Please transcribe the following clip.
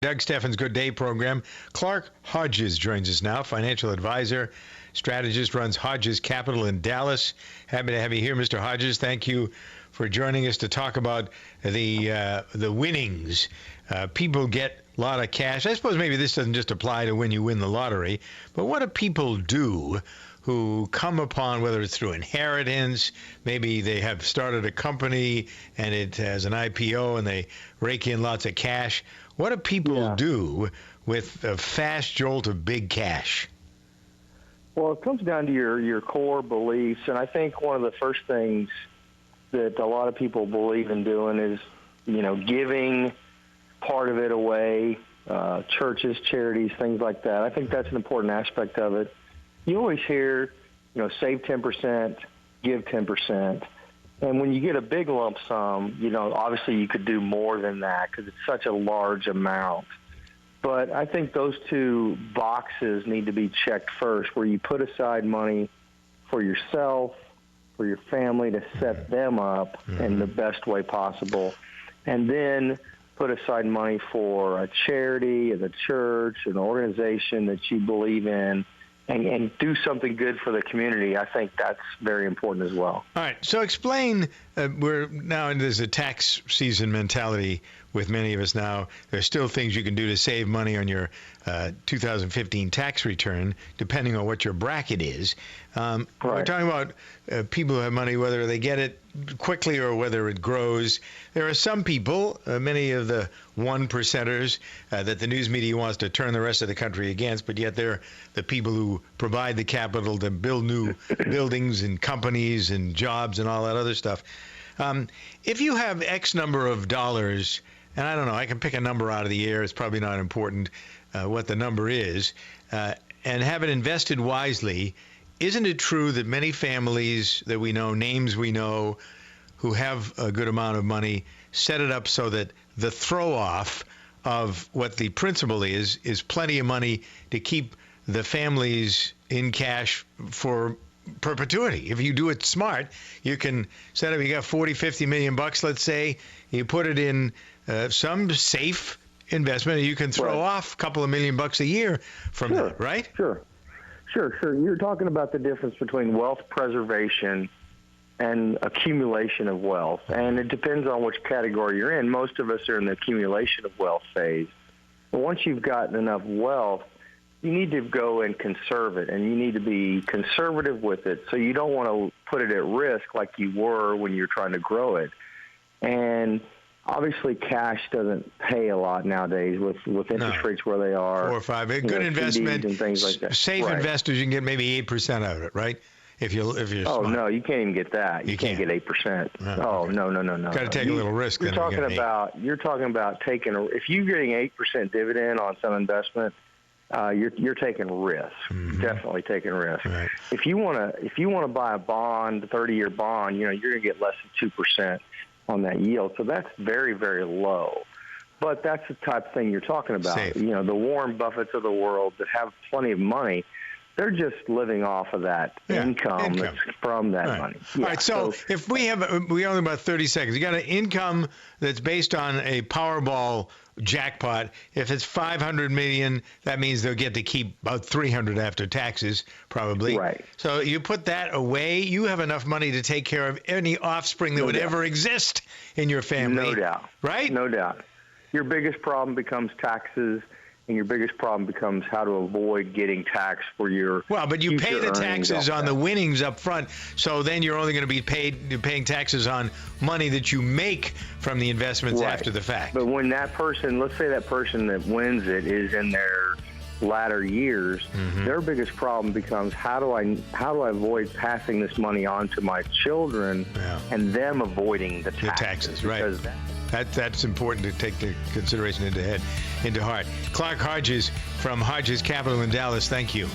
Doug Steffen's Good Day program. Clark Hodges joins us now, financial advisor, strategist, runs Hodges Capital in Dallas. Happy to have you here, Mr. Hodges. Thank you for joining us to talk about the winnings. People get a lot of cash. I suppose maybe this doesn't just apply to when you win the lottery, but what do people do who come upon, whether it's through inheritance, maybe they have started a company and it has an IPO and they rake in lots of cash? What do people do with a fast jolt of big cash? Well, it comes down to your core beliefs, and I think one of the first things that a lot of people believe in doing is, giving part of it away, churches, charities, things like that. I think that's an important aspect of it. You always hear, save 10%, give 10%. And when you get a big lump sum, obviously you could do more than that because it's such a large amount. But I think those two boxes need to be checked first, where you put aside money for yourself, for your family to set them up in the best way possible, and then put aside money for a charity, the church, an organization that you believe in, and do something good for the community. I think that's very important as well. All right. So explain, we're now into this tax season mentality with many of us now. There's still things you can do to save money on your 2015 tax return, depending on what your bracket is. We're talking about people who have money, whether they get it quickly or whether it grows. There are some people, many of the one percenters that the news media wants to turn the rest of the country against, but yet they're the people who provide the capital to build new buildings and companies and jobs and all that other stuff. If you have X number of dollars, and I don't know, I can pick a number out of the air, it's probably not important what the number is, and have it invested wisely, isn't it true that many families that we know, names we know, who have a good amount of money, set it up so that the throw-off of what the principal is plenty of money to keep the families in cash for perpetuity? If you do it smart, you can set up, you got 40, 50 million bucks, let's say, you put it in some safe investment, and you can throw off a couple of $1 million a year from that, right? Sure. You're talking about the difference between wealth preservation and accumulation of wealth, and it depends on which category you're in. Most of us are in the accumulation of wealth phase. But once you've gotten enough wealth, you need to go and conserve it, and you need to be conservative with it, so you don't want to put it at risk like you were when you're trying to grow it. And obviously, cash doesn't pay a lot nowadays with interest rates where they are. 4 or 5, good investment, and things like that. Safe investors, you can get maybe 8% out of it, right? If you're smart. No, you can't even get that. You can't get 8%. No. Got to take a little risk. You're talking about taking if you're getting 8% dividend on some investment, you're taking risk. Definitely taking risk. Right. If you want to buy a bond, a 30-year bond, you're going to get less than 2% on that yield. So that's very, very low. But that's the type of thing you're talking about. Safe. The Warren Buffetts of the world that have plenty of money, they're just living off of that income that's from that money. All right, so if we only about 30 seconds. You got an income that's based on a Powerball jackpot. If it's $500 million, that means they'll get to keep about $300 after taxes, probably. Right. So you put that away, you have enough money to take care of any offspring that would ever exist in your family. No doubt. Right? No doubt. Your biggest problem becomes taxes, and your biggest problem becomes how to avoid getting taxed for your but you pay the taxes on the winnings up front, so then you're only going to be paying taxes on money that you make from the investments after the fact. But when that person, let's say that person that wins it is in their latter years, their biggest problem becomes how do I avoid passing this money on to my children and them avoiding the taxes. Right. That's important to take the consideration into heart. Clark Hodges from Hodges Capital in Dallas, thank you.